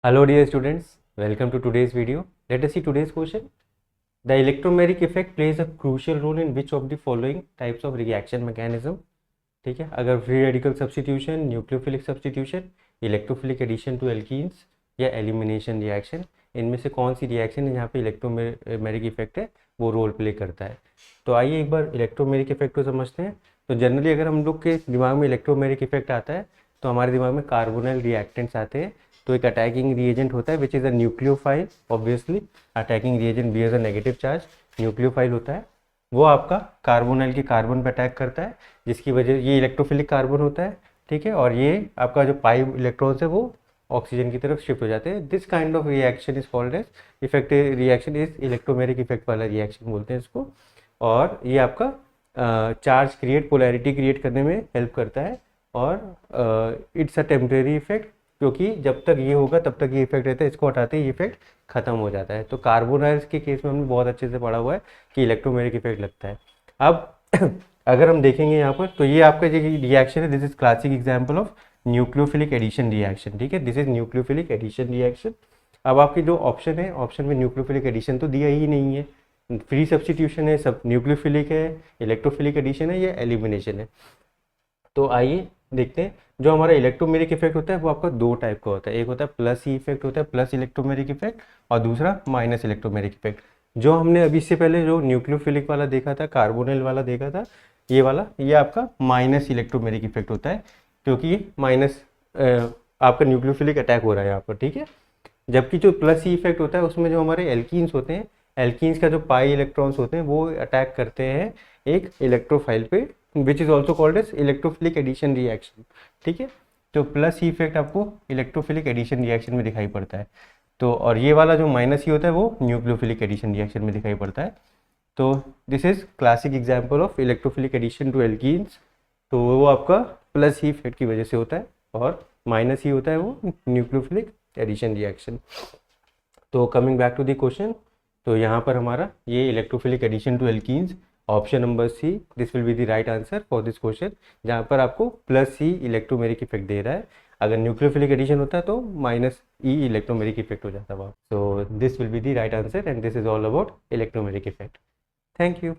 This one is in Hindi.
Hello dear students, welcome to today's video. Let us see today's question. The electromagnetic effect plays a crucial role in which of the following types of reaction mechanism? ठीक है, अगर free radical substitution, nucleophilic substitution, electrophilic addition to alkenes या एलिमिनेशन रिएक्शन, इनमें से कौन सी रिएक्शन है जहाँ पे इलेक्ट्रोमैग्नेटिक इफेक्ट है वो रोल प्ले करता है। तो आइए एक बार इलेक्ट्रोमैग्नेटिक इफेक्ट को समझते हैं। तो जनरली अगर हम लोग के दिमाग में इलेक्ट्रोमैग्नेटिक इफेक्ट आता है तो हमारे दिमाग में कार्बोनिल रिएक्टेंट्स आते हैं। तो एक अटैकिंग रिएजेंट होता है which is a nucleophile, obviously attacking reagent bears a negative charge, nucleophile होता है। वो आपका कार्बोनिल के कार्बन पर अटैक करता है जिसकी वजह ये इलेक्ट्रोफिलिक कार्बन होता है, ठीक है। और ये आपका जो पाई इलेक्ट्रॉन्स है वो ऑक्सीजन की तरफ शिफ्ट हो जाते हैं। This kind of reaction is called as effective reaction, is electromagnetic effect वाला रिएक्शन बोलते हैं इसको। और ये आपका चार्ज क्रिएट, पोलैरिटी क्रिएट करने में हेल्प करता है। और इट्स अ टेम्परेरी इफेक्ट, क्योंकि जब तक ये होगा तब तक ये इफेक्ट रहता है, इसको हटाते ही ये इफेक्ट खत्म हो जाता है। तो कार्बोनाइल्स के केस में हमने बहुत अच्छे से पढ़ा हुआ है कि इलेक्ट्रोमैग्नेटिक इफेक्ट लगता है। अब अगर हम देखेंगे यहाँ पर तो ये आपका जो रिएक्शन है, this is classic example of nucleophilic addition reaction, ठीक है। This is nucleophilic addition reaction. अब आपकी जो ऑप्शन है, ऑप्शन में न्यूक्लियोफिलिक एडिशन तो दिया ही नहीं है, फ्री सब्स्टिट्यूशन है, सब न्यूक्लियोफिलिक है, इलेक्ट्रोफिलिक एडिशन है या एलिमिनेशन है। तो आइए देखते हैं। जो हमारा इलेक्ट्रोमैग्नेटिक इफेक्ट होता है वो आपका दो टाइप का होता है। एक होता है प्लस ई इफेक्ट होता है, प्लस इलेक्ट्रोमैग्नेटिक इफेक्ट, और दूसरा माइनस इलेक्ट्रोमैग्नेटिक इफेक्ट। जो हमने अभी इससे पहले जो न्यूक्लियोफिलिक वाला देखा था, कार्बोनिल वाला देखा था, ये वाला ये आपका माइनस इलेक्ट्रोमैग्नेटिक इफेक्ट होता है, क्योंकि ये माइनस आपका न्यूक्लियोफिलिक अटैक हो रहा है यहाँ पर, ठीक है। जबकि जो प्लस ई इफेक्ट होता है उसमें जो हमारे एल्कीन्स होते हैं, एल्कीन्स का जो पाई इलेक्ट्रॉन्स होते हैं वो अटैक करते हैं एक इलेक्ट्रोफाइल पे, which is also called as electrophilic addition reaction, ठीक है। तो प्लस ई इफेक्ट आपको इलेक्ट्रोफिलिक एडिशन रिएक्शन में दिखाई पड़ता है। तो और ये वाला जो माइनस ई होता है वो न्यूक्लियोफिलिक एडिशन रिएक्शन में दिखाई पड़ता है। तो this is classic example of electrophilic addition to alkenes. तो वो आपका प्लस ई इफेक्ट की वजह से होता है, और माइनस ई होता है वो न्यूक्लियोफिलिक एडिशन रिएक्शन। तो coming back to the question, तो यहाँ पर हमारा ये electrophilic addition to alkenes, option number C, this will be the right answer for this question, जहाँ पर आपको प्लस सी इलेक्ट्रोमैग्नेटिक इफेक्ट दे रहा है। अगर न्यूक्लियोफिलिक एडिशन होता तो माइनस ई इलेक्ट्रोमैग्नेटिक इफेक्ट हो जाता वहाँ। So this will be the right answer and this is all about electromagnetic effect. Thank you.